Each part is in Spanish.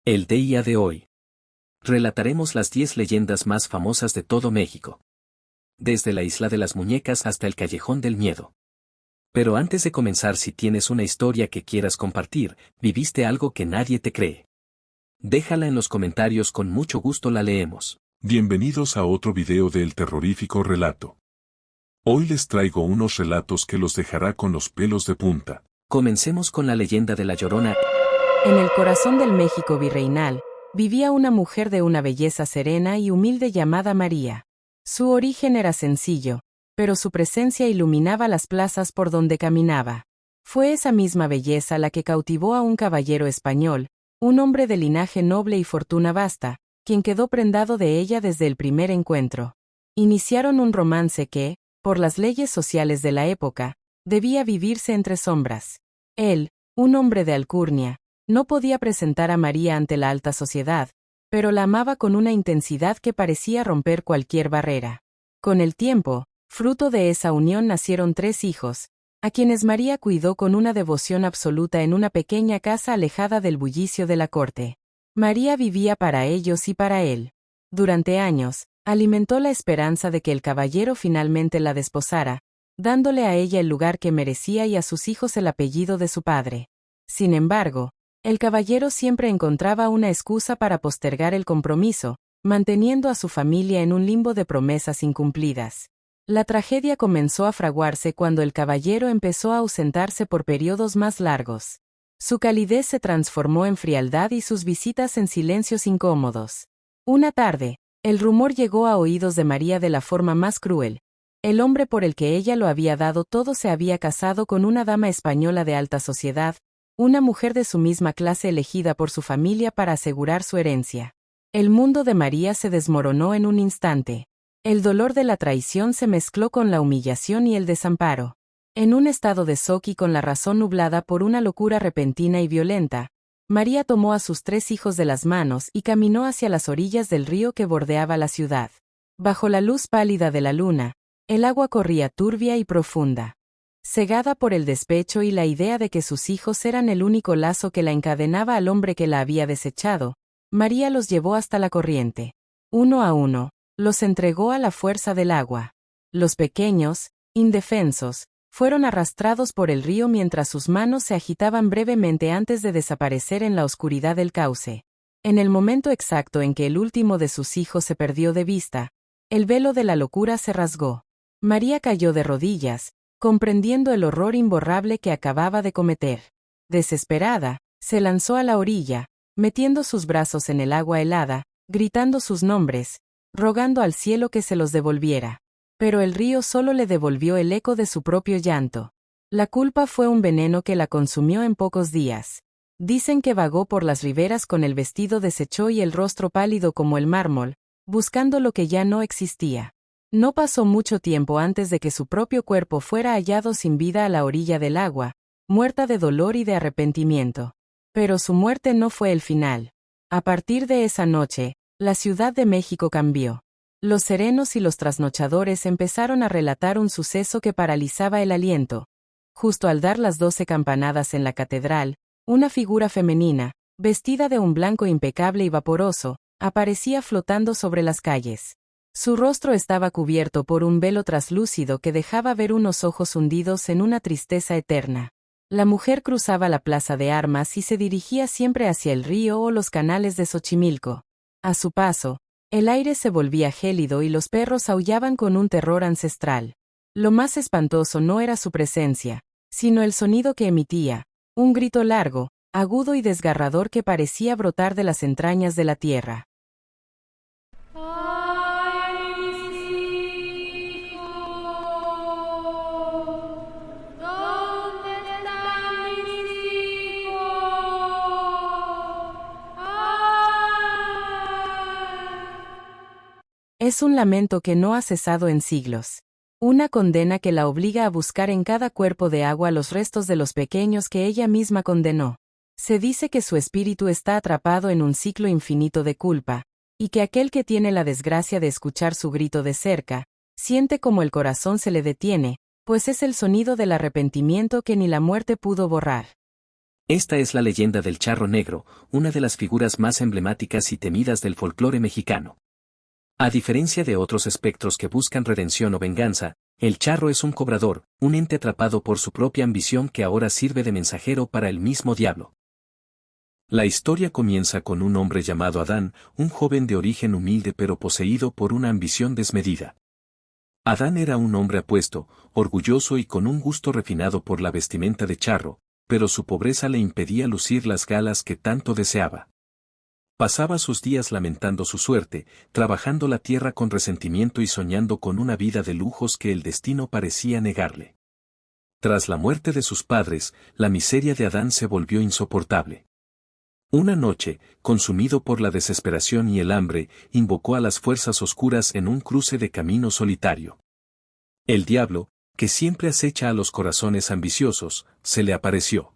El día de hoy. Relataremos las 10 leyendas más famosas de todo México. Desde la Isla de las Muñecas hasta el Callejón del Miedo. Pero antes de comenzar, si tienes una historia que quieras compartir, viviste algo que nadie te cree, déjala en los comentarios, con mucho gusto la leemos. Bienvenidos a otro video del terrorífico relato. Hoy les traigo unos relatos que los dejará con los pelos de punta. Comencemos con la leyenda de La Llorona. En el corazón del México virreinal, vivía una mujer de una belleza serena y humilde llamada María. Su origen era sencillo, pero su presencia iluminaba las plazas por donde caminaba. Fue esa misma belleza la que cautivó a un caballero español, un hombre de linaje noble y fortuna vasta, quien quedó prendado de ella desde el primer encuentro. Iniciaron un romance que, por las leyes sociales de la época, debía vivirse entre sombras. Él, un hombre de alcurnia, no podía presentar a María ante la alta sociedad, pero la amaba con una intensidad que parecía romper cualquier barrera. Con el tiempo, fruto de esa unión nacieron 3 hijos, a quienes María cuidó con una devoción absoluta en una pequeña casa alejada del bullicio de la corte. María vivía para ellos y para él. Durante años, alimentó la esperanza de que el caballero finalmente la desposara, dándole a ella el lugar que merecía y a sus hijos el apellido de su padre. Sin embargo, el caballero siempre encontraba una excusa para postergar el compromiso, manteniendo a su familia en un limbo de promesas incumplidas. La tragedia comenzó a fraguarse cuando el caballero empezó a ausentarse por periodos más largos. Su calidez se transformó en frialdad y sus visitas en silencios incómodos. Una tarde, el rumor llegó a oídos de María de la forma más cruel. El hombre por el que ella lo había dado todo se había casado con una dama española de alta sociedad, una mujer de su misma clase elegida por su familia para asegurar su herencia. El mundo de María se desmoronó en un instante. El dolor de la traición se mezcló con la humillación y el desamparo. En un estado de shock y con la razón nublada por una locura repentina y violenta, María tomó a sus 3 hijos de las manos y caminó hacia las orillas del río que bordeaba la ciudad. Bajo la luz pálida de la luna, el agua corría turbia y profunda. Cegada por el despecho y la idea de que sus hijos eran el único lazo que la encadenaba al hombre que la había desechado, María los llevó hasta la corriente. Uno a uno, los entregó a la fuerza del agua. Los pequeños, indefensos, fueron arrastrados por el río mientras sus manos se agitaban brevemente antes de desaparecer en la oscuridad del cauce. En el momento exacto en que el último de sus hijos se perdió de vista, el velo de la locura se rasgó. María cayó de rodillas, comprendiendo el horror imborrable que acababa de cometer. Desesperada, se lanzó a la orilla, metiendo sus brazos en el agua helada, gritando sus nombres, rogando al cielo que se los devolviera. Pero el río solo le devolvió el eco de su propio llanto. La culpa fue un veneno que la consumió en pocos días. Dicen que vagó por las riberas con el vestido deshecho y el rostro pálido como el mármol, buscando lo que ya no existía. No pasó mucho tiempo antes de que su propio cuerpo fuera hallado sin vida a la orilla del agua, muerta de dolor y de arrepentimiento. Pero su muerte no fue el final. A partir de esa noche, la Ciudad de México cambió. Los serenos y los trasnochadores empezaron a relatar un suceso que paralizaba el aliento. Justo al dar las 12 campanadas en la catedral, una figura femenina, vestida de un blanco impecable y vaporoso, aparecía flotando sobre las calles. Su rostro estaba cubierto por un velo traslúcido que dejaba ver unos ojos hundidos en una tristeza eterna. La mujer cruzaba la plaza de armas y se dirigía siempre hacia el río o los canales de Xochimilco. A su paso, el aire se volvía gélido y los perros aullaban con un terror ancestral. Lo más espantoso no era su presencia, sino el sonido que emitía, un grito largo, agudo y desgarrador que parecía brotar de las entrañas de la tierra. Es un lamento que no ha cesado en siglos. Una condena que la obliga a buscar en cada cuerpo de agua los restos de los pequeños que ella misma condenó. Se dice que su espíritu está atrapado en un ciclo infinito de culpa, y que aquel que tiene la desgracia de escuchar su grito de cerca, siente como el corazón se le detiene, pues es el sonido del arrepentimiento que ni la muerte pudo borrar. Esta es la leyenda del charro negro, una de las figuras más emblemáticas y temidas del folclore mexicano. A diferencia de otros espectros que buscan redención o venganza, el charro es un cobrador, un ente atrapado por su propia ambición que ahora sirve de mensajero para el mismo diablo. La historia comienza con un hombre llamado Adán, un joven de origen humilde pero poseído por una ambición desmedida. Adán era un hombre apuesto, orgulloso y con un gusto refinado por la vestimenta de charro, pero su pobreza le impedía lucir las galas que tanto deseaba. Pasaba sus días lamentando su suerte, trabajando la tierra con resentimiento y soñando con una vida de lujos que el destino parecía negarle. Tras la muerte de sus padres, la miseria de Adán se volvió insoportable. Una noche, consumido por la desesperación y el hambre, invocó a las fuerzas oscuras en un cruce de camino solitario. El diablo, que siempre acecha a los corazones ambiciosos, se le apareció.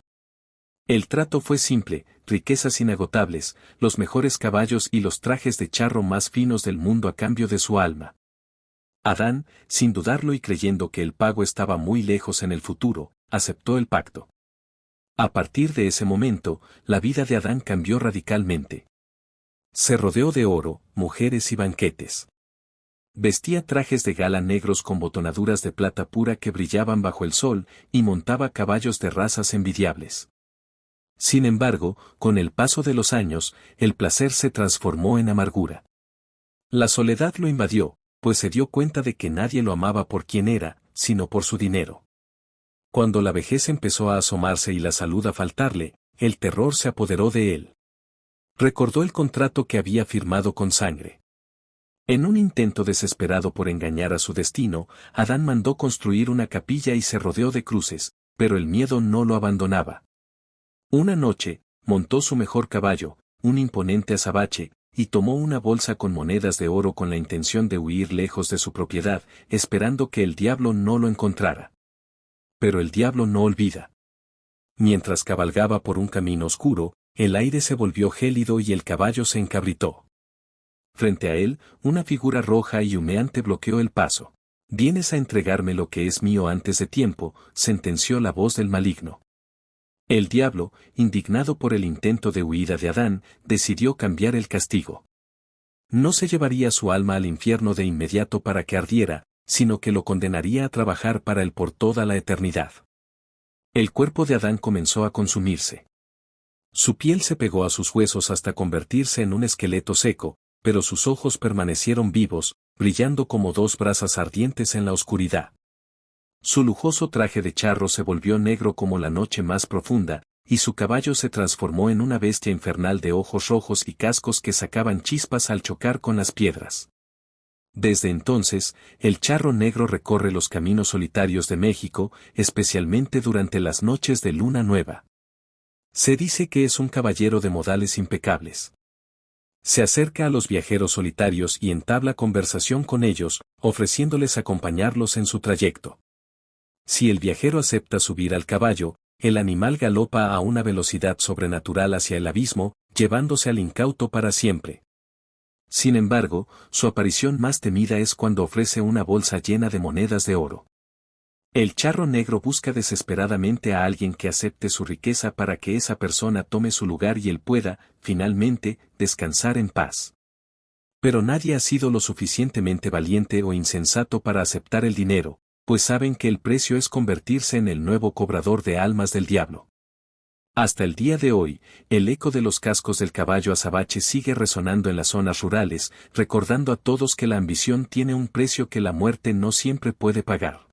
El trato fue simple, riquezas inagotables, los mejores caballos y los trajes de charro más finos del mundo a cambio de su alma. Adán, sin dudarlo y creyendo que el pago estaba muy lejos en el futuro, aceptó el pacto. A partir de ese momento, la vida de Adán cambió radicalmente. Se rodeó de oro, mujeres y banquetes. Vestía trajes de gala negros con botonaduras de plata pura que brillaban bajo el sol, y montaba caballos de razas envidiables. Sin embargo, con el paso de los años, el placer se transformó en amargura. La soledad lo invadió, pues se dio cuenta de que nadie lo amaba por quien era, sino por su dinero. Cuando la vejez empezó a asomarse y la salud a faltarle, el terror se apoderó de él. Recordó el contrato que había firmado con sangre. En un intento desesperado por engañar a su destino, Adán mandó construir una capilla y se rodeó de cruces, pero el miedo no lo abandonaba. Una noche, montó su mejor caballo, un imponente azabache, y tomó una bolsa con monedas de oro con la intención de huir lejos de su propiedad, esperando que el diablo no lo encontrara. Pero el diablo no olvida. Mientras cabalgaba por un camino oscuro, el aire se volvió gélido y el caballo se encabritó. Frente a él, una figura roja y humeante bloqueó el paso. «Vienes a entregarme lo que es mío antes de tiempo», sentenció la voz del maligno. El diablo, indignado por el intento de huida de Adán, decidió cambiar el castigo. No se llevaría su alma al infierno de inmediato para que ardiera, sino que lo condenaría a trabajar para él por toda la eternidad. El cuerpo de Adán comenzó a consumirse. Su piel se pegó a sus huesos hasta convertirse en un esqueleto seco, pero sus ojos permanecieron vivos, brillando como dos brasas ardientes en la oscuridad. Su lujoso traje de charro se volvió negro como la noche más profunda, y su caballo se transformó en una bestia infernal de ojos rojos y cascos que sacaban chispas al chocar con las piedras. Desde entonces, el charro negro recorre los caminos solitarios de México, especialmente durante las noches de luna nueva. Se dice que es un caballero de modales impecables. Se acerca a los viajeros solitarios y entabla conversación con ellos, ofreciéndoles acompañarlos en su trayecto. Si el viajero acepta subir al caballo, el animal galopa a una velocidad sobrenatural hacia el abismo, llevándose al incauto para siempre. Sin embargo, su aparición más temida es cuando ofrece una bolsa llena de monedas de oro. El charro negro busca desesperadamente a alguien que acepte su riqueza para que esa persona tome su lugar y él pueda, finalmente, descansar en paz. Pero nadie ha sido lo suficientemente valiente o insensato para aceptar el dinero, pues saben que el precio es convertirse en el nuevo cobrador de almas del diablo. Hasta el día de hoy, el eco de los cascos del caballo azabache sigue resonando en las zonas rurales, recordando a todos que la ambición tiene un precio que la muerte no siempre puede pagar.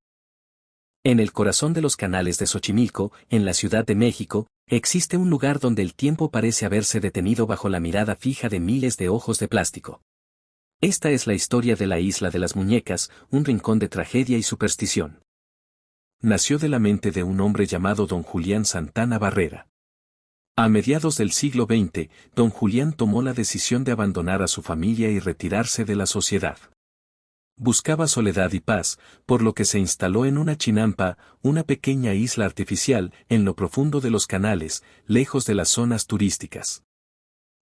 En el corazón de los canales de Xochimilco, en la Ciudad de México, existe un lugar donde el tiempo parece haberse detenido bajo la mirada fija de miles de ojos de plástico. Esta es la historia de la Isla de las Muñecas, un rincón de tragedia y superstición. Nació de la mente de un hombre llamado don Julián Santana Barrera. A mediados del siglo XX, don Julián tomó la decisión de abandonar a su familia y retirarse de la sociedad. Buscaba soledad y paz, por lo que se instaló en una chinampa, una pequeña isla artificial, en lo profundo de los canales, lejos de las zonas turísticas.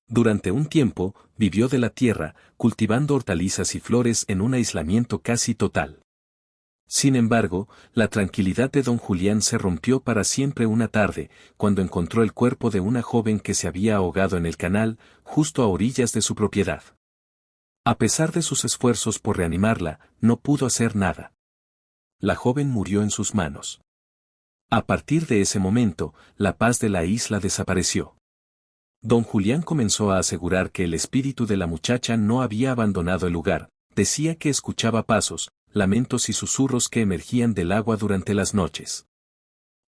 Durante un tiempo, vivió de la tierra, cultivando hortalizas y flores en un aislamiento casi total. Sin embargo, la tranquilidad de don Julián se rompió para siempre una tarde, cuando encontró el cuerpo de una joven que se había ahogado en el canal, justo a orillas de su propiedad. A pesar de sus esfuerzos por reanimarla, no pudo hacer nada. La joven murió en sus manos. A partir de ese momento, la paz de la isla desapareció. Don Julián comenzó a asegurar que el espíritu de la muchacha no había abandonado el lugar, decía que escuchaba pasos, lamentos y susurros que emergían del agua durante las noches.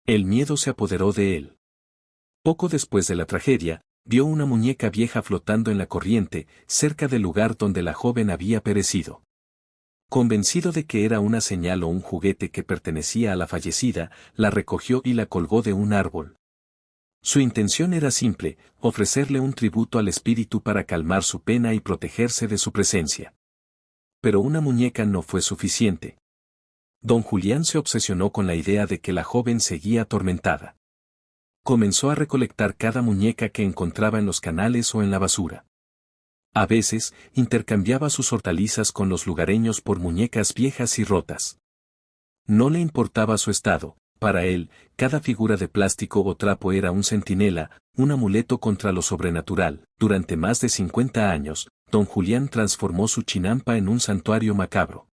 El miedo se apoderó de él. Poco después de la tragedia, vio una muñeca vieja flotando en la corriente, cerca del lugar donde la joven había perecido. Convencido de que era una señal o un juguete que pertenecía a la fallecida, la recogió y la colgó de un árbol. Su intención era simple, ofrecerle un tributo al espíritu para calmar su pena y protegerse de su presencia. Pero una muñeca no fue suficiente. Don Julián se obsesionó con la idea de que la joven seguía atormentada. Comenzó a recolectar cada muñeca que encontraba en los canales o en la basura. A veces, intercambiaba sus hortalizas con los lugareños por muñecas viejas y rotas. No le importaba su estado, para él, cada figura de plástico o trapo era un centinela, un amuleto contra lo sobrenatural. Durante más de 50 años, don Julián transformó su chinampa en un santuario macabro.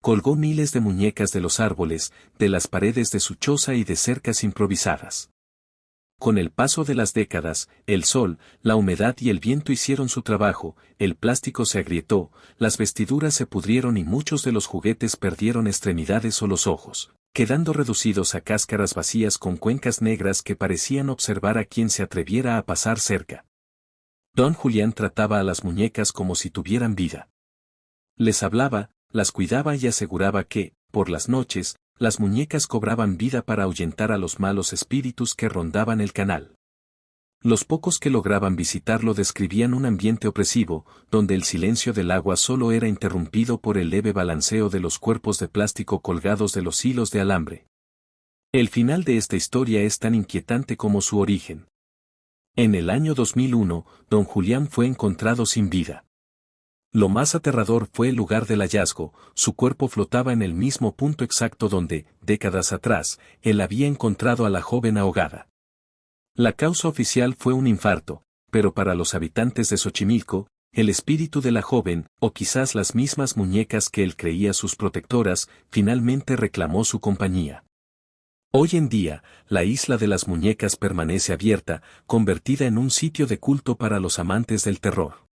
Colgó miles de muñecas de los árboles, de las paredes de su choza y de cercas improvisadas. Con el paso de las décadas, el sol, la humedad y el viento hicieron su trabajo, el plástico se agrietó, las vestiduras se pudrieron y muchos de los juguetes perdieron extremidades o los ojos, quedando reducidos a cáscaras vacías con cuencas negras que parecían observar a quien se atreviera a pasar cerca. Don Julián trataba a las muñecas como si tuvieran vida. Les hablaba, las cuidaba y aseguraba que, por las noches, las muñecas cobraban vida para ahuyentar a los malos espíritus que rondaban el canal. Los pocos que lograban visitarlo describían un ambiente opresivo, donde el silencio del agua solo era interrumpido por el leve balanceo de los cuerpos de plástico colgados de los hilos de alambre. El final de esta historia es tan inquietante como su origen. En el año 2001, don Julián fue encontrado sin vida. Lo más aterrador fue el lugar del hallazgo, su cuerpo flotaba en el mismo punto exacto donde, décadas atrás, él había encontrado a la joven ahogada. La causa oficial fue un infarto, pero para los habitantes de Xochimilco, el espíritu de la joven, o quizás las mismas muñecas que él creía sus protectoras, finalmente reclamó su compañía. Hoy en día, la isla de las muñecas permanece abierta, convertida en un sitio de culto para los amantes del terror.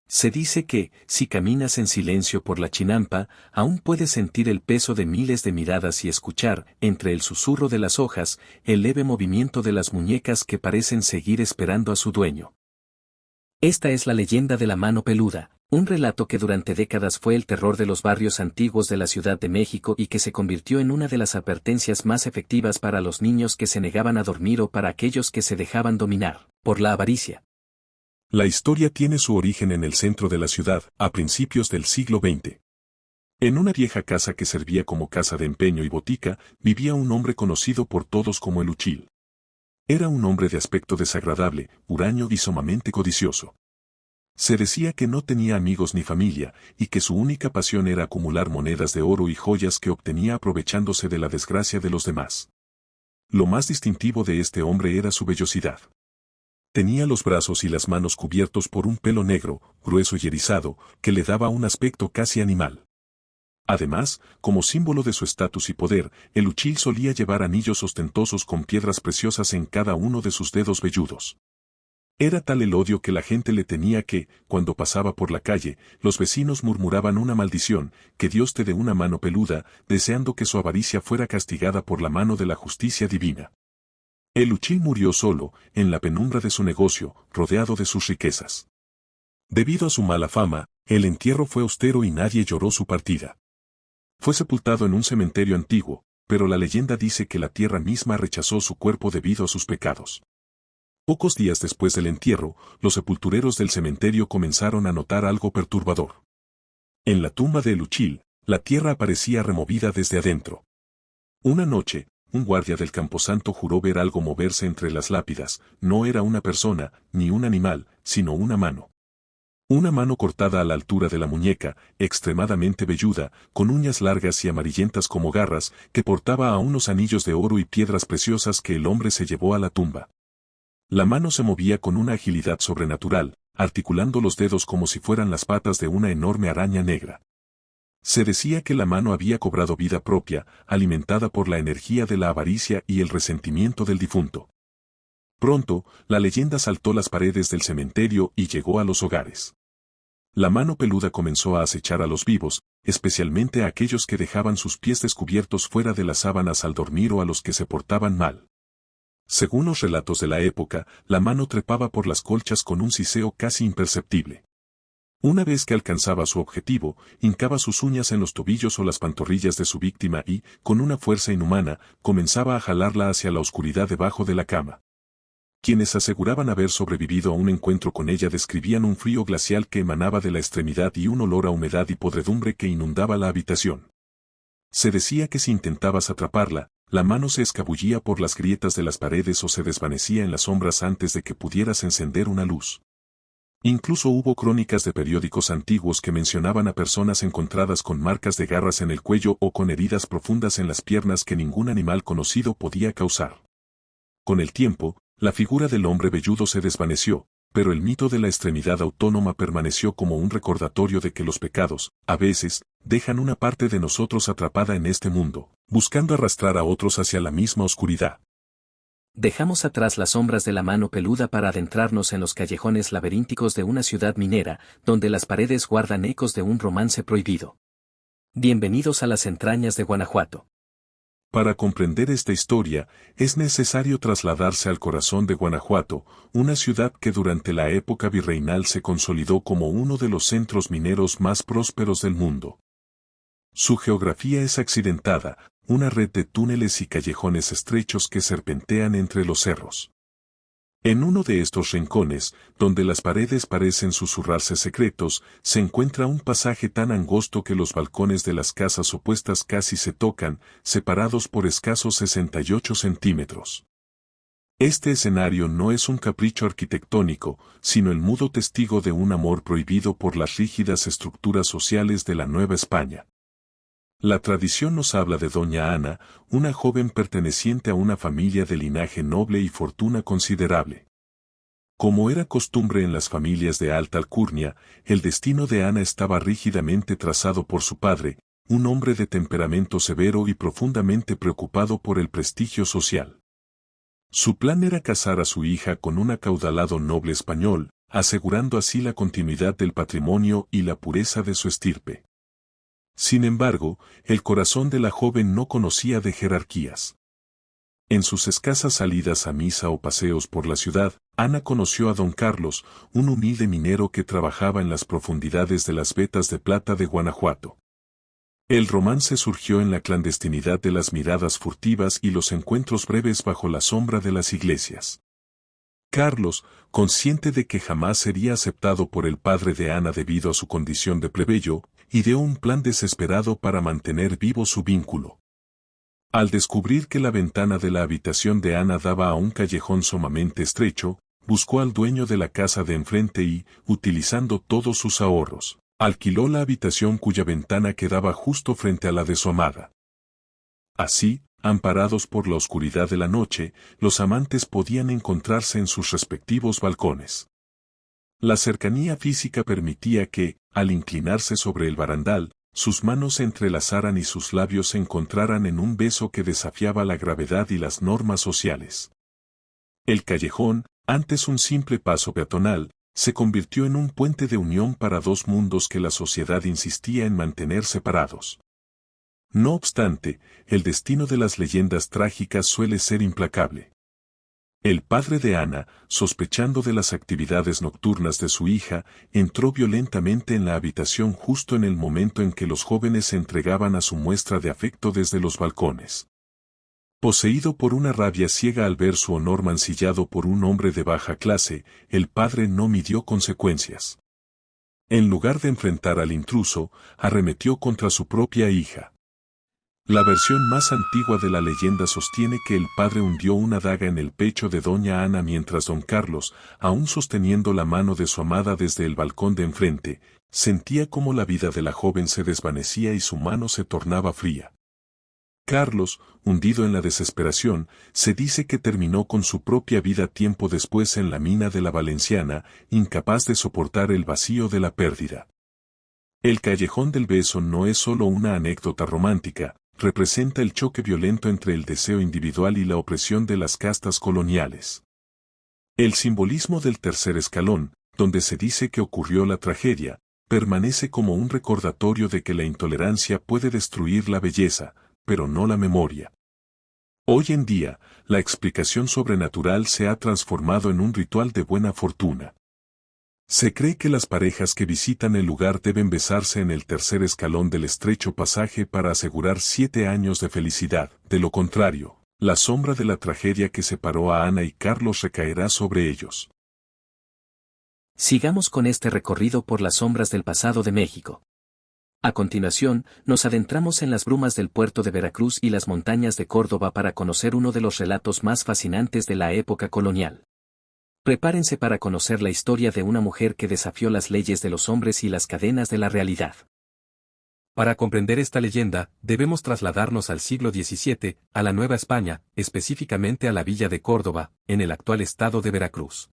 Se dice que, si caminas en silencio por la chinampa, aún puedes sentir el peso de miles de miradas y escuchar, entre el susurro de las hojas, el leve movimiento de las muñecas que parecen seguir esperando a su dueño. Esta es la leyenda de la mano peluda, un relato que durante décadas fue el terror de los barrios antiguos de la Ciudad de México y que se convirtió en una de las advertencias más efectivas para los niños que se negaban a dormir o para aquellos que se dejaban dominar por la avaricia. La historia tiene su origen en el centro de la ciudad, a principios del siglo XX. En una vieja casa que servía como casa de empeño y botica, vivía un hombre conocido por todos como el Uchil. Era un hombre de aspecto desagradable, huraño y sumamente codicioso. Se decía que no tenía amigos ni familia, y que su única pasión era acumular monedas de oro y joyas que obtenía aprovechándose de la desgracia de los demás. Lo más distintivo de este hombre era su vellosidad. Tenía los brazos y las manos cubiertos por un pelo negro, grueso y erizado, que le daba un aspecto casi animal. Además, como símbolo de su estatus y poder, el Uchil solía llevar anillos ostentosos con piedras preciosas en cada uno de sus dedos velludos. Era tal el odio que la gente le tenía que, cuando pasaba por la calle, los vecinos murmuraban una maldición, que Dios te dé una mano peluda, deseando que su avaricia fuera castigada por la mano de la justicia divina. El Uchil murió solo, en la penumbra de su negocio, rodeado de sus riquezas. Debido a su mala fama, el entierro fue austero y nadie lloró su partida. Fue sepultado en un cementerio antiguo, pero la leyenda dice que la tierra misma rechazó su cuerpo debido a sus pecados. Pocos días después del entierro, los sepultureros del cementerio comenzaron a notar algo perturbador. En la tumba de El Uchil, la tierra aparecía removida desde adentro. Una noche, un guardia del camposanto juró ver algo moverse entre las lápidas. No era una persona, ni un animal, sino una mano. Una mano cortada a la altura de la muñeca, extremadamente velluda, con uñas largas y amarillentas como garras, que portaba a unos anillos de oro y piedras preciosas que el hombre se llevó a la tumba. La mano se movía con una agilidad sobrenatural, articulando los dedos como si fueran las patas de una enorme araña negra. Se decía que la mano había cobrado vida propia, alimentada por la energía de la avaricia y el resentimiento del difunto. Pronto, la leyenda saltó las paredes del cementerio y llegó a los hogares. La mano peluda comenzó a acechar a los vivos, especialmente a aquellos que dejaban sus pies descubiertos fuera de las sábanas al dormir o a los que se portaban mal. Según los relatos de la época, la mano trepaba por las colchas con un siseo casi imperceptible. Una vez que alcanzaba su objetivo, hincaba sus uñas en los tobillos o las pantorrillas de su víctima y, con una fuerza inhumana, comenzaba a jalarla hacia la oscuridad debajo de la cama. Quienes aseguraban haber sobrevivido a un encuentro con ella describían un frío glacial que emanaba de la extremidad y un olor a humedad y podredumbre que inundaba la habitación. Se decía que si intentabas atraparla, la mano se escabullía por las grietas de las paredes o se desvanecía en las sombras antes de que pudieras encender una luz. Incluso hubo crónicas de periódicos antiguos que mencionaban a personas encontradas con marcas de garras en el cuello o con heridas profundas en las piernas que ningún animal conocido podía causar. Con el tiempo, la figura del hombre velludo se desvaneció, pero el mito de la extremidad autónoma permaneció como un recordatorio de que los pecados, a veces, dejan una parte de nosotros atrapada en este mundo, buscando arrastrar a otros hacia la misma oscuridad. Dejamos atrás las sombras de la mano peluda para adentrarnos en los callejones laberínticos de una ciudad minera, donde las paredes guardan ecos de un romance prohibido. Bienvenidos a las entrañas de Guanajuato. Para comprender esta historia, es necesario trasladarse al corazón de Guanajuato, una ciudad que durante la época virreinal se consolidó como uno de los centros mineros más prósperos del mundo. Su geografía es accidentada, una red de túneles y callejones estrechos que serpentean entre los cerros. En uno de estos rincones, donde las paredes parecen susurrarse secretos, se encuentra un pasaje tan angosto que los balcones de las casas opuestas casi se tocan, separados por escasos 68 centímetros. Este escenario no es un capricho arquitectónico, sino el mudo testigo de un amor prohibido por las rígidas estructuras sociales de la Nueva España. La tradición nos habla de doña Ana, una joven perteneciente a una familia de linaje noble y fortuna considerable. Como era costumbre en las familias de alta alcurnia, el destino de Ana estaba rígidamente trazado por su padre, un hombre de temperamento severo y profundamente preocupado por el prestigio social. Su plan era casar a su hija con un acaudalado noble español, asegurando así la continuidad del patrimonio y la pureza de su estirpe. Sin embargo, el corazón de la joven no conocía de jerarquías. En sus escasas salidas a misa o paseos por la ciudad, Ana conoció a don Carlos, un humilde minero que trabajaba en las profundidades de las vetas de plata de Guanajuato. El romance surgió en la clandestinidad de las miradas furtivas y los encuentros breves bajo la sombra de las iglesias. Carlos, consciente de que jamás sería aceptado por el padre de Ana debido a su condición de plebeyo, ideó un plan desesperado para mantener vivo su vínculo. Al descubrir que la ventana de la habitación de Ana daba a un callejón sumamente estrecho, buscó al dueño de la casa de enfrente y, utilizando todos sus ahorros, alquiló la habitación cuya ventana quedaba justo frente a la de su amada. Así, amparados por la oscuridad de la noche, los amantes podían encontrarse en sus respectivos balcones. La cercanía física permitía que, al inclinarse sobre el barandal, sus manos se entrelazaran y sus labios se encontraran en un beso que desafiaba la gravedad y las normas sociales. El callejón, antes un simple paso peatonal, se convirtió en un puente de unión para dos mundos que la sociedad insistía en mantener separados. No obstante, el destino de las leyendas trágicas suele ser implacable. El padre de Ana, sospechando de las actividades nocturnas de su hija, entró violentamente en la habitación justo en el momento en que los jóvenes se entregaban a su muestra de afecto desde los balcones. Poseído por una rabia ciega al ver su honor mancillado por un hombre de baja clase, el padre no midió consecuencias. En lugar de enfrentar al intruso, arremetió contra su propia hija. La versión más antigua de la leyenda sostiene que el padre hundió una daga en el pecho de doña Ana mientras don Carlos, aún sosteniendo la mano de su amada desde el balcón de enfrente, sentía como la vida de la joven se desvanecía y su mano se tornaba fría. Carlos, hundido en la desesperación, se dice que terminó con su propia vida tiempo después en la mina de la Valenciana, incapaz de soportar el vacío de la pérdida. El Callejón del Beso no es solo una anécdota romántica, representa el choque violento entre el deseo individual y la opresión de las castas coloniales. El simbolismo del tercer escalón, donde se dice que ocurrió la tragedia, permanece como un recordatorio de que la intolerancia puede destruir la belleza, pero no la memoria. Hoy en día, la explicación sobrenatural se ha transformado en un ritual de buena fortuna. Se cree que las parejas que visitan el lugar deben besarse en el tercer escalón del estrecho pasaje para asegurar 7 años de felicidad. De lo contrario, la sombra de la tragedia que separó a Ana y Carlos recaerá sobre ellos. Sigamos con este recorrido por las sombras del pasado de México. A continuación, nos adentramos en las brumas del puerto de Veracruz y las montañas de Córdoba para conocer uno de los relatos más fascinantes de la época colonial. Prepárense para conocer la historia de una mujer que desafió las leyes de los hombres y las cadenas de la realidad. Para comprender esta leyenda, debemos trasladarnos al siglo XVII, a la Nueva España, específicamente a la villa de Córdoba, en el actual estado de Veracruz.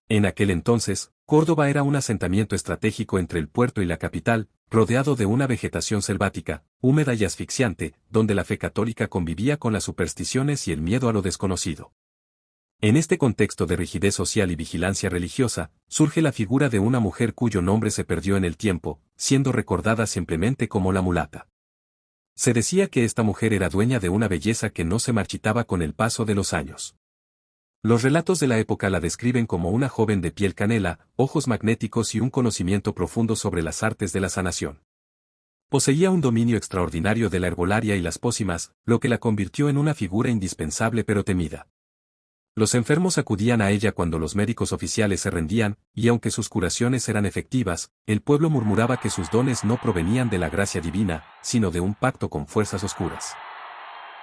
En aquel entonces, Córdoba era un asentamiento estratégico entre el puerto y la capital, rodeado de una vegetación selvática, húmeda y asfixiante, donde la fe católica convivía con las supersticiones y el miedo a lo desconocido. En este contexto de rigidez social y vigilancia religiosa, surge la figura de una mujer cuyo nombre se perdió en el tiempo, siendo recordada simplemente como la mulata. Se decía que esta mujer era dueña de una belleza que no se marchitaba con el paso de los años. Los relatos de la época la describen como una joven de piel canela, ojos magnéticos y un conocimiento profundo sobre las artes de la sanación. Poseía un dominio extraordinario de la herbolaria y las pócimas, lo que la convirtió en una figura indispensable pero temida. Los enfermos acudían a ella cuando los médicos oficiales se rendían, y aunque sus curaciones eran efectivas, el pueblo murmuraba que sus dones no provenían de la gracia divina, sino de un pacto con fuerzas oscuras.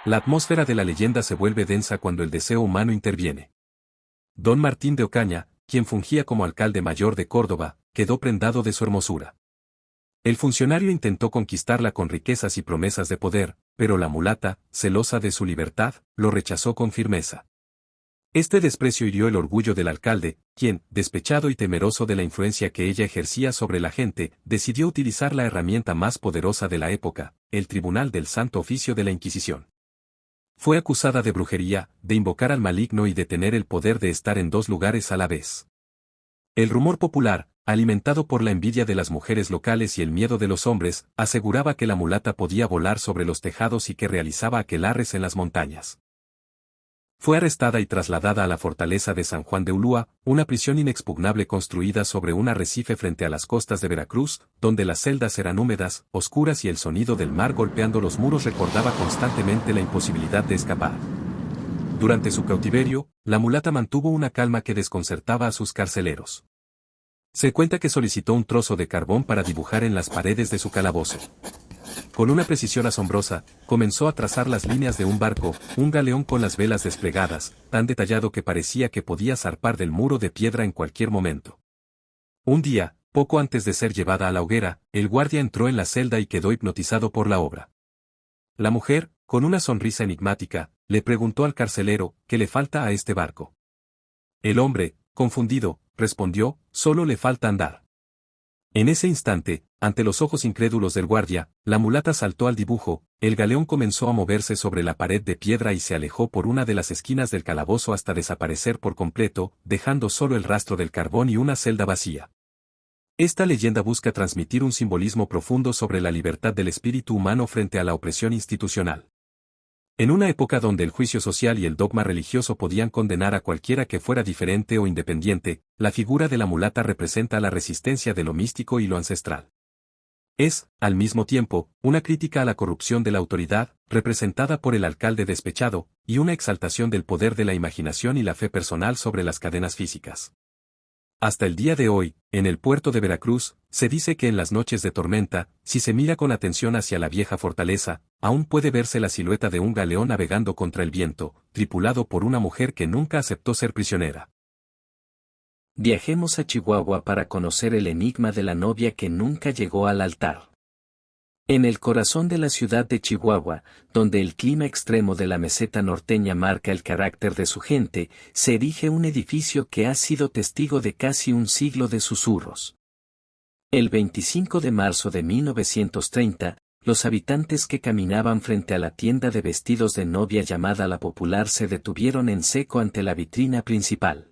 La atmósfera de la leyenda se vuelve densa cuando el deseo humano interviene. Don Martín de Ocaña, quien fungía como alcalde mayor de Córdoba, quedó prendado de su hermosura. El funcionario intentó conquistarla con riquezas y promesas de poder, pero la mulata, celosa de su libertad, lo rechazó con firmeza. Este desprecio hirió el orgullo del alcalde, quien, despechado y temeroso de la influencia que ella ejercía sobre la gente, decidió utilizar la herramienta más poderosa de la época, el Tribunal del Santo Oficio de la Inquisición. Fue acusada de brujería, de invocar al maligno y de tener el poder de estar en 2 lugares a la vez. El rumor popular, alimentado por la envidia de las mujeres locales y el miedo de los hombres, aseguraba que la mulata podía volar sobre los tejados y que realizaba aquelarres en las montañas. Fue arrestada y trasladada a la fortaleza de San Juan de Ulúa, una prisión inexpugnable construida sobre un arrecife frente a las costas de Veracruz, donde las celdas eran húmedas, oscuras y el sonido del mar golpeando los muros recordaba constantemente la imposibilidad de escapar. Durante su cautiverio, la mulata mantuvo una calma que desconcertaba a sus carceleros. Se cuenta que solicitó un trozo de carbón para dibujar en las paredes de su calabozo. Con una precisión asombrosa, comenzó a trazar las líneas de un barco, un galeón con las velas desplegadas, tan detallado que parecía que podía zarpar del muro de piedra en cualquier momento. Un día, poco antes de ser llevada a la hoguera, el guardia entró en la celda y quedó hipnotizado por la obra. La mujer, con una sonrisa enigmática, le preguntó al carcelero, ¿qué le falta a este barco? El hombre, confundido, respondió, solo le falta andar. En ese instante, ante los ojos incrédulos del guardia, la mulata saltó al dibujo, el galeón comenzó a moverse sobre la pared de piedra y se alejó por una de las esquinas del calabozo hasta desaparecer por completo, dejando solo el rastro del carbón y una celda vacía. Esta leyenda busca transmitir un simbolismo profundo sobre la libertad del espíritu humano frente a la opresión institucional. En una época donde el juicio social y el dogma religioso podían condenar a cualquiera que fuera diferente o independiente, la figura de la mulata representa la resistencia de lo místico y lo ancestral. Es, al mismo tiempo, una crítica a la corrupción de la autoridad, representada por el alcalde despechado, y una exaltación del poder de la imaginación y la fe personal sobre las cadenas físicas. Hasta el día de hoy, en el puerto de Veracruz, se dice que en las noches de tormenta, si se mira con atención hacia la vieja fortaleza, aún puede verse la silueta de un galeón navegando contra el viento, tripulado por una mujer que nunca aceptó ser prisionera. Viajemos a Chihuahua para conocer el enigma de la novia que nunca llegó al altar. En el corazón de la ciudad de Chihuahua, donde el clima extremo de la meseta norteña marca el carácter de su gente, se erige un edificio que ha sido testigo de casi un siglo de susurros. El 25 de marzo de 1930, los habitantes que caminaban frente a la tienda de vestidos de novia llamada La Popular se detuvieron en seco ante la vitrina principal.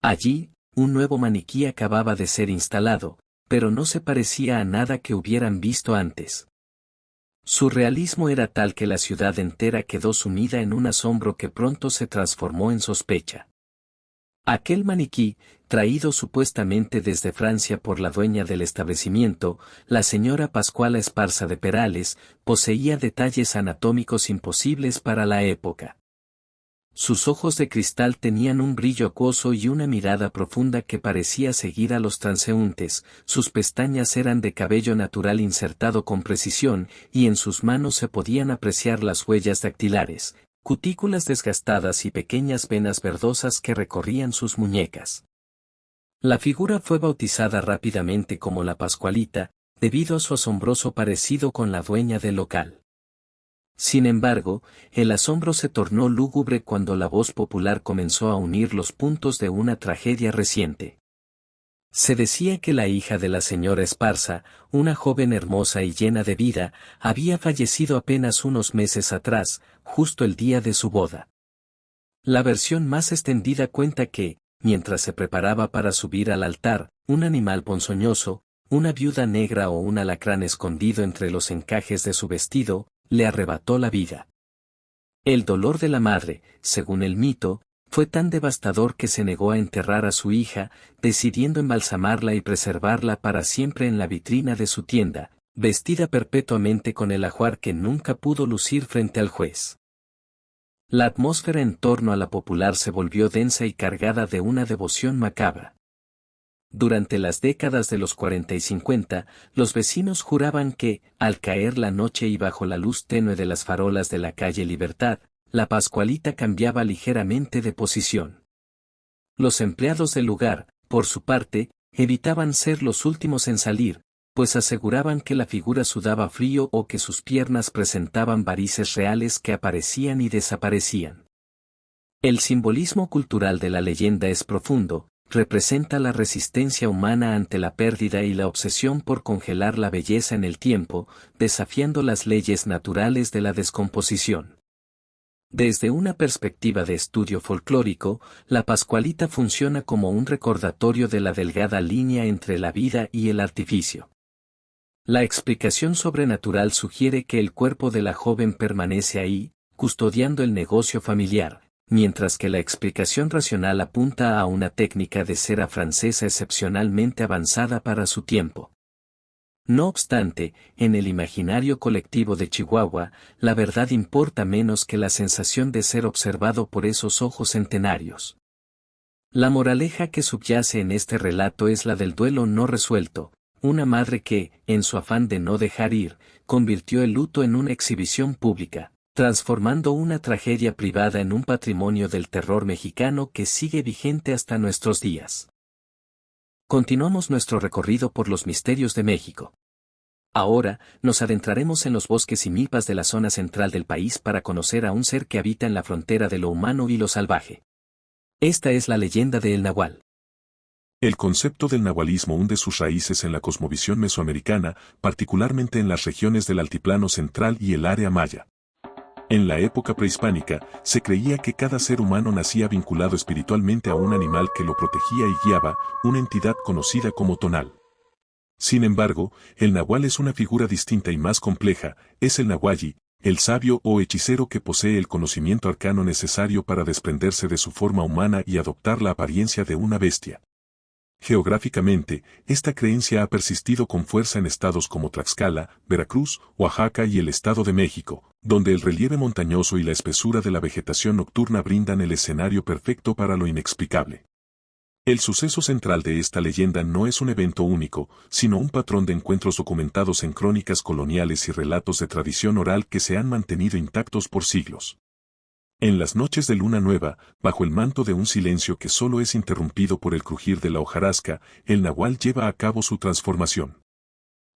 Allí, un nuevo maniquí acababa de ser instalado, pero no se parecía a nada que hubieran visto antes. Su realismo era tal que la ciudad entera quedó sumida en un asombro que pronto se transformó en sospecha. Aquel maniquí, traído supuestamente desde Francia por la dueña del establecimiento, la señora Pascuala Esparza de Perales, poseía detalles anatómicos imposibles para la época. Sus ojos de cristal tenían un brillo acuoso y una mirada profunda que parecía seguir a los transeúntes, sus pestañas eran de cabello natural insertado con precisión, y en sus manos se podían apreciar las huellas dactilares, cutículas desgastadas y pequeñas venas verdosas que recorrían sus muñecas. La figura fue bautizada rápidamente como la Pascualita, debido a su asombroso parecido con la dueña del local. Sin embargo, el asombro se tornó lúgubre cuando la voz popular comenzó a unir los puntos de una tragedia reciente. Se decía que la hija de la señora Esparza, una joven hermosa y llena de vida, había fallecido apenas unos meses atrás, justo el día de su boda. La versión más extendida cuenta que, mientras se preparaba para subir al altar, un animal ponzoñoso, una viuda negra o un alacrán escondido entre los encajes de su vestido, le arrebató la vida. El dolor de la madre, según el mito, fue tan devastador que se negó a enterrar a su hija, decidiendo embalsamarla y preservarla para siempre en la vitrina de su tienda, vestida perpetuamente con el ajuar que nunca pudo lucir frente al juez. La atmósfera en torno a la popular se volvió densa y cargada de una devoción macabra. Durante las décadas de los 40 y 50, los vecinos juraban que, al caer la noche y bajo la luz tenue de las farolas de la calle Libertad, la Pascualita cambiaba ligeramente de posición. Los empleados del lugar, por su parte, evitaban ser los últimos en salir, pues aseguraban que la figura sudaba frío o que sus piernas presentaban varices reales que aparecían y desaparecían. El simbolismo cultural de la leyenda es profundo. Representa la resistencia humana ante la pérdida y la obsesión por congelar la belleza en el tiempo, desafiando las leyes naturales de la descomposición. Desde una perspectiva de estudio folclórico, la Pascualita funciona como un recordatorio de la delgada línea entre la vida y el artificio. La explicación sobrenatural sugiere que el cuerpo de la joven permanece ahí, custodiando el negocio familiar, mientras que la explicación racional apunta a una técnica de cera francesa excepcionalmente avanzada para su tiempo. No obstante, en el imaginario colectivo de Chihuahua, la verdad importa menos que la sensación de ser observado por esos ojos centenarios. La moraleja que subyace en este relato es la del duelo no resuelto, una madre que, en su afán de no dejar ir, convirtió el luto en una exhibición pública, transformando una tragedia privada en un patrimonio del terror mexicano que sigue vigente hasta nuestros días. Continuamos nuestro recorrido por los misterios de México. Ahora, nos adentraremos en los bosques y milpas de la zona central del país para conocer a un ser que habita en la frontera de lo humano y lo salvaje. Esta es la leyenda de El Nahual. El concepto del nahualismo hunde sus raíces en la cosmovisión mesoamericana, particularmente en las regiones del Altiplano Central y el área maya. En la época prehispánica, se creía que cada ser humano nacía vinculado espiritualmente a un animal que lo protegía y guiaba, una entidad conocida como tonal. Sin embargo, el nahual es una figura distinta y más compleja, es el nahualli, el sabio o hechicero que posee el conocimiento arcano necesario para desprenderse de su forma humana y adoptar la apariencia de una bestia. Geográficamente, esta creencia ha persistido con fuerza en estados como Tlaxcala, Veracruz, Oaxaca y el Estado de México, donde el relieve montañoso y la espesura de la vegetación nocturna brindan el escenario perfecto para lo inexplicable. El suceso central de esta leyenda no es un evento único, sino un patrón de encuentros documentados en crónicas coloniales y relatos de tradición oral que se han mantenido intactos por siglos. En las noches de luna nueva, bajo el manto de un silencio que solo es interrumpido por el crujir de la hojarasca, el nahual lleva a cabo su transformación.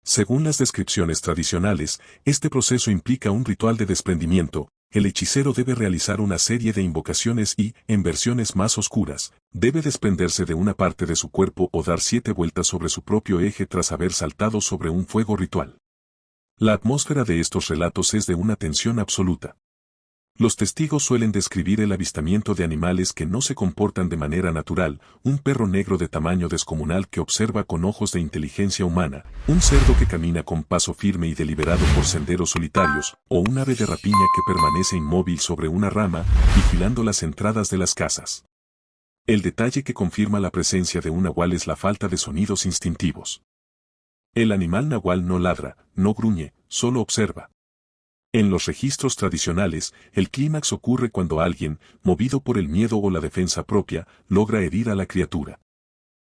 Según las descripciones tradicionales, este proceso implica un ritual de desprendimiento. El hechicero debe realizar una serie de invocaciones y, en versiones más oscuras, debe desprenderse de una parte de su cuerpo o dar 7 vueltas sobre su propio eje tras haber saltado sobre un fuego ritual. La atmósfera de estos relatos es de una tensión absoluta. Los testigos suelen describir el avistamiento de animales que no se comportan de manera natural, un perro negro de tamaño descomunal que observa con ojos de inteligencia humana, un cerdo que camina con paso firme y deliberado por senderos solitarios, o un ave de rapiña que permanece inmóvil sobre una rama, vigilando las entradas de las casas. El detalle que confirma la presencia de un nahual es la falta de sonidos instintivos. El animal nahual no ladra, no gruñe, solo observa. En los registros tradicionales, el clímax ocurre cuando alguien, movido por el miedo o la defensa propia, logra herir a la criatura.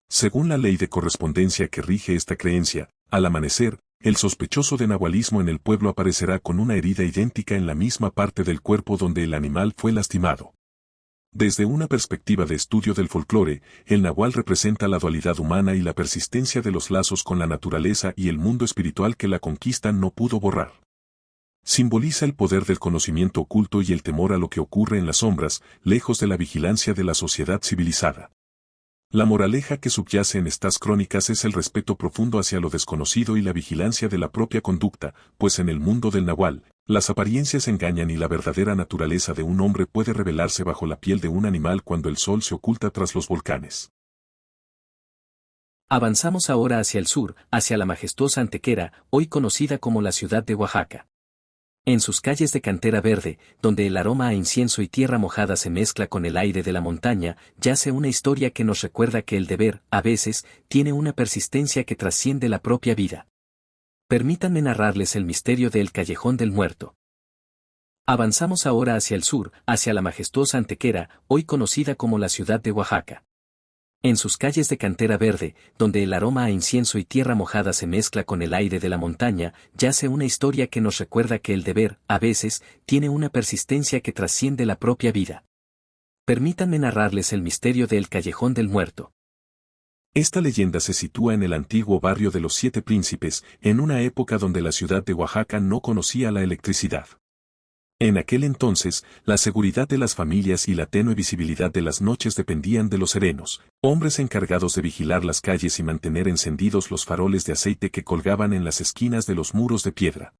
Según la ley de correspondencia que rige esta creencia, al amanecer, el sospechoso de nahualismo en el pueblo aparecerá con una herida idéntica en la misma parte del cuerpo donde el animal fue lastimado. Desde una perspectiva de estudio del folclore, el nahual representa la dualidad humana y la persistencia de los lazos con la naturaleza y el mundo espiritual que la conquista no pudo borrar. Simboliza el poder del conocimiento oculto y el temor a lo que ocurre en las sombras, lejos de la vigilancia de la sociedad civilizada. La moraleja que subyace en estas crónicas es el respeto profundo hacia lo desconocido y la vigilancia de la propia conducta, pues en el mundo del nahual, las apariencias engañan y la verdadera naturaleza de un hombre puede revelarse bajo la piel de un animal cuando el sol se oculta tras los volcanes. Avanzamos ahora hacia el sur, hacia la majestuosa Antequera, hoy conocida como la ciudad de Oaxaca. En sus calles de cantera verde, donde el aroma a incienso y tierra mojada se mezcla con el aire de la montaña, yace una historia que nos recuerda que el deber, a veces, tiene una persistencia que trasciende la propia vida. Permítanme narrarles el misterio del Callejón del Muerto. Avanzamos ahora hacia el sur, hacia la majestuosa Antequera, hoy conocida como la ciudad de Oaxaca. En sus calles de cantera verde, donde el aroma a incienso y tierra mojada se mezcla con el aire de la montaña, yace una historia que nos recuerda que el deber, a veces, tiene una persistencia que trasciende la propia vida. Permítanme narrarles el misterio del Callejón del Muerto. Esta leyenda se sitúa en el antiguo barrio de los 7 Príncipes, en una época donde la ciudad de Oaxaca no conocía la electricidad. En aquel entonces, la seguridad de las familias y la tenue visibilidad de las noches dependían de los serenos, hombres encargados de vigilar las calles y mantener encendidos los faroles de aceite que colgaban en las esquinas de los muros de piedra.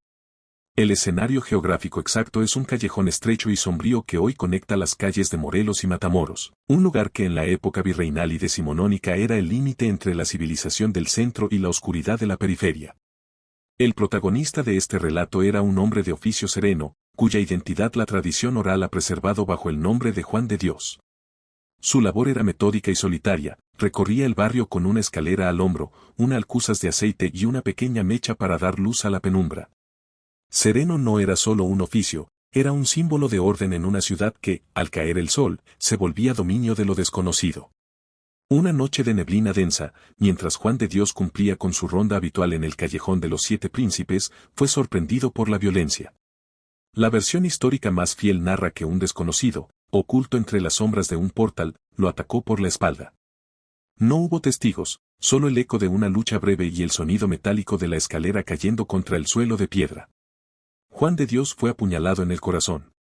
El escenario geográfico exacto es un callejón estrecho y sombrío que hoy conecta las calles de Morelos y Matamoros, un lugar que en la época virreinal y decimonónica era el límite entre la civilización del centro y la oscuridad de la periferia. El protagonista de este relato era un hombre de oficio sereno, cuya identidad la tradición oral ha preservado bajo el nombre de Juan de Dios. Su labor era metódica y solitaria, recorría el barrio con una escalera al hombro, una alcuzas de aceite y una pequeña mecha para dar luz a la penumbra. Sereno no era solo un oficio, era un símbolo de orden en una ciudad que, al caer el sol, se volvía dominio de lo desconocido. Una noche de neblina densa, mientras Juan de Dios cumplía con su ronda habitual en el Callejón de los 7 Príncipes, fue sorprendido por la violencia. La versión histórica más fiel narra que un desconocido, oculto entre las sombras de un portal, lo atacó por la espalda. No hubo testigos, solo el eco de una lucha breve y el sonido metálico de la escalera cayendo contra el suelo de piedra. Juan de Dios fue apuñalado en el corazón.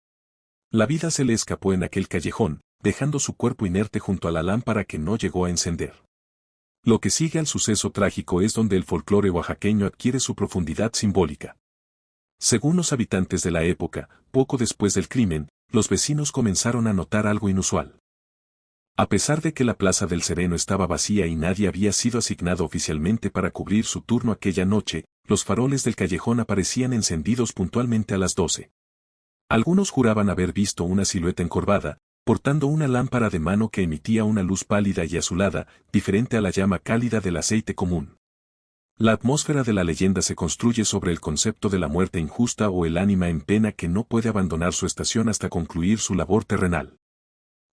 La vida se le escapó en aquel callejón, dejando su cuerpo inerte junto a la lámpara que no llegó a encender. Lo que sigue al suceso trágico es donde el folclore oaxaqueño adquiere su profundidad simbólica. Según los habitantes de la época, poco después del crimen, los vecinos comenzaron a notar algo inusual. A pesar de que la plaza del Sereno estaba vacía y nadie había sido asignado oficialmente para cubrir su turno aquella noche, los faroles del callejón aparecían encendidos puntualmente a las 12. Algunos juraban haber visto una silueta encorvada, portando una lámpara de mano que emitía una luz pálida y azulada, diferente a la llama cálida del aceite común. La atmósfera de la leyenda se construye sobre el concepto de la muerte injusta o el ánima en pena que no puede abandonar su estación hasta concluir su labor terrenal.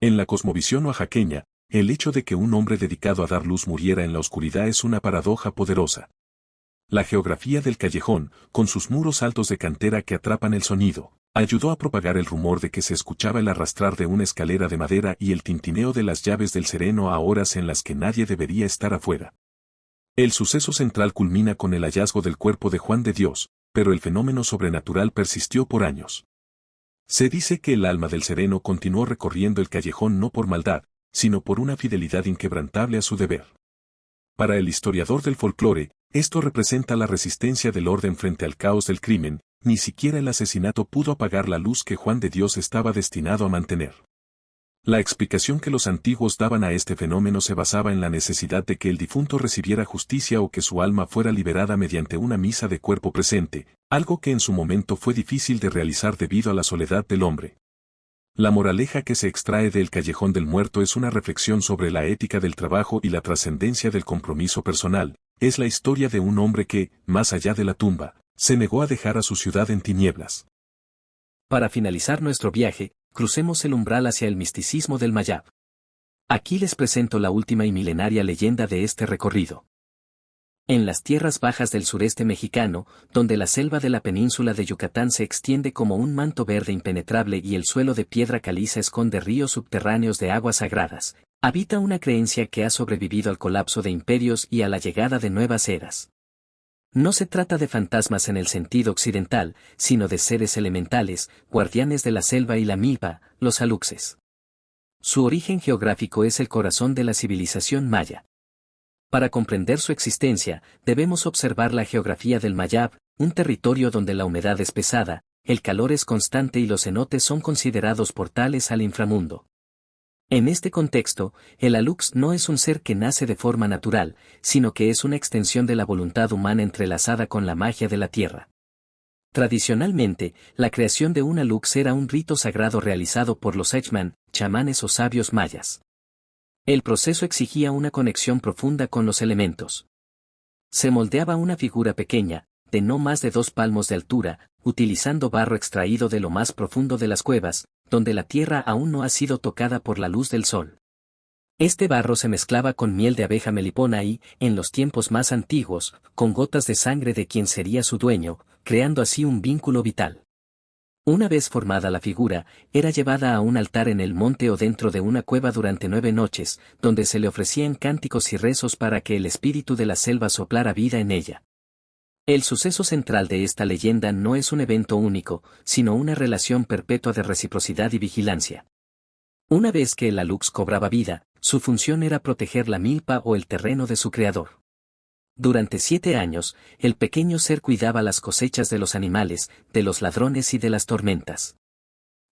En la cosmovisión oaxaqueña, el hecho de que un hombre dedicado a dar luz muriera en la oscuridad es una paradoja poderosa. La geografía del callejón, con sus muros altos de cantera que atrapan el sonido, ayudó a propagar el rumor de que se escuchaba el arrastrar de una escalera de madera y el tintineo de las llaves del sereno a horas en las que nadie debería estar afuera. El suceso central culmina con el hallazgo del cuerpo de Juan de Dios, pero el fenómeno sobrenatural persistió por años. Se dice que el alma del sereno continuó recorriendo el callejón no por maldad, sino por una fidelidad inquebrantable a su deber. Para el historiador del folclore, esto representa la resistencia del orden frente al caos del crimen, ni siquiera el asesinato pudo apagar la luz que Juan de Dios estaba destinado a mantener. La explicación que los antiguos daban a este fenómeno se basaba en la necesidad de que el difunto recibiera justicia o que su alma fuera liberada mediante una misa de cuerpo presente, algo que en su momento fue difícil de realizar debido a la soledad del hombre. La moraleja que se extrae del Callejón del Muerto es una reflexión sobre la ética del trabajo y la trascendencia del compromiso personal. Es la historia de un hombre que, más allá de la tumba, se negó a dejar a su ciudad en tinieblas. Para finalizar nuestro viaje, crucemos el umbral hacia el misticismo del Mayab. Aquí les presento la última y milenaria leyenda de este recorrido. En las tierras bajas del sureste mexicano, donde la selva de la península de Yucatán se extiende como un manto verde impenetrable y el suelo de piedra caliza esconde ríos subterráneos de aguas sagradas, habita una creencia que ha sobrevivido al colapso de imperios y a la llegada de nuevas eras. No se trata de fantasmas en el sentido occidental, sino de seres elementales, guardianes de la selva y la milpa, los aluxes. Su origen geográfico es el corazón de la civilización maya. Para comprender su existencia, debemos observar la geografía del Mayab, un territorio donde la humedad es pesada, el calor es constante y los cenotes son considerados portales al inframundo. En este contexto, el alux no es un ser que nace de forma natural, sino que es una extensión de la voluntad humana entrelazada con la magia de la tierra. Tradicionalmente, la creación de un alux era un rito sagrado realizado por los Echman, chamanes o sabios mayas. El proceso exigía una conexión profunda con los elementos. Se moldeaba una figura pequeña, de no más de 2 palmos de altura, utilizando barro extraído de lo más profundo de las cuevas, donde la tierra aún no ha sido tocada por la luz del sol. Este barro se mezclaba con miel de abeja melipona y, en los tiempos más antiguos, con gotas de sangre de quien sería su dueño, creando así un vínculo vital. Una vez formada la figura, era llevada a un altar en el monte o dentro de una cueva durante 9 noches, donde se le ofrecían cánticos y rezos para que el espíritu de la selva soplara vida en ella. El suceso central de esta leyenda no es un evento único, sino una relación perpetua de reciprocidad y vigilancia. Una vez que el alux cobraba vida, su función era proteger la milpa o el terreno de su creador. Durante 7 años, el pequeño ser cuidaba las cosechas de los animales, de los ladrones y de las tormentas.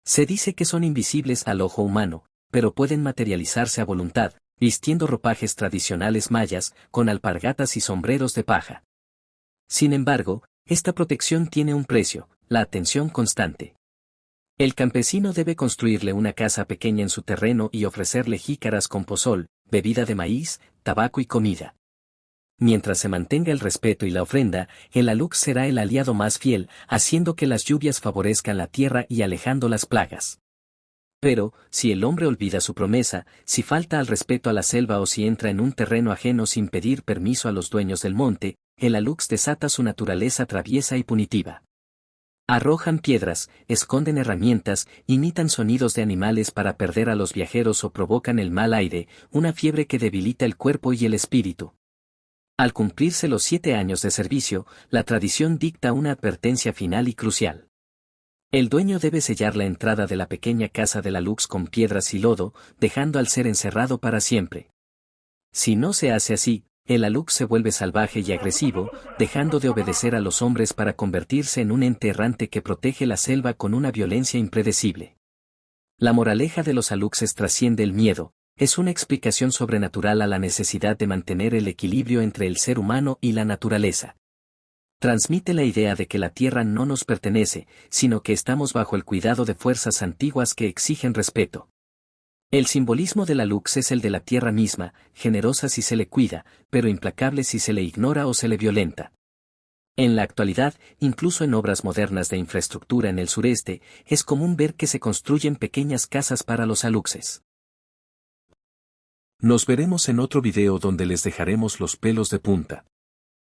Se dice que son invisibles al ojo humano, pero pueden materializarse a voluntad, vistiendo ropajes tradicionales mayas, con alpargatas y sombreros de paja. Sin embargo, esta protección tiene un precio, la atención constante. El campesino debe construirle una casa pequeña en su terreno y ofrecerle jícaras con pozol, bebida de maíz, tabaco y comida. Mientras se mantenga el respeto y la ofrenda, el alux será el aliado más fiel, haciendo que las lluvias favorezcan la tierra y alejando las plagas. Pero, si el hombre olvida su promesa, si falta al respeto a la selva o si entra en un terreno ajeno sin pedir permiso a los dueños del monte, el alux desata su naturaleza traviesa y punitiva. Arrojan piedras, esconden herramientas, imitan sonidos de animales para perder a los viajeros o provocan el mal aire, una fiebre que debilita el cuerpo y el espíritu. Al cumplirse los 7 años de servicio, la tradición dicta una advertencia final y crucial. El dueño debe sellar la entrada de la pequeña casa del alux con piedras y lodo, dejando al ser encerrado para siempre. Si no se hace así, el alux se vuelve salvaje y agresivo, dejando de obedecer a los hombres para convertirse en un ente errante que protege la selva con una violencia impredecible. La moraleja de los aluxes trasciende el miedo, es una explicación sobrenatural a la necesidad de mantener el equilibrio entre el ser humano y la naturaleza. Transmite la idea de que la tierra no nos pertenece, sino que estamos bajo el cuidado de fuerzas antiguas que exigen respeto. El simbolismo del alux es el de la tierra misma, generosa si se le cuida, pero implacable si se le ignora o se le violenta. En la actualidad, incluso en obras modernas de infraestructura en el sureste, es común ver que se construyen pequeñas casas para los aluxes. Nos veremos en otro video donde les dejaremos los pelos de punta.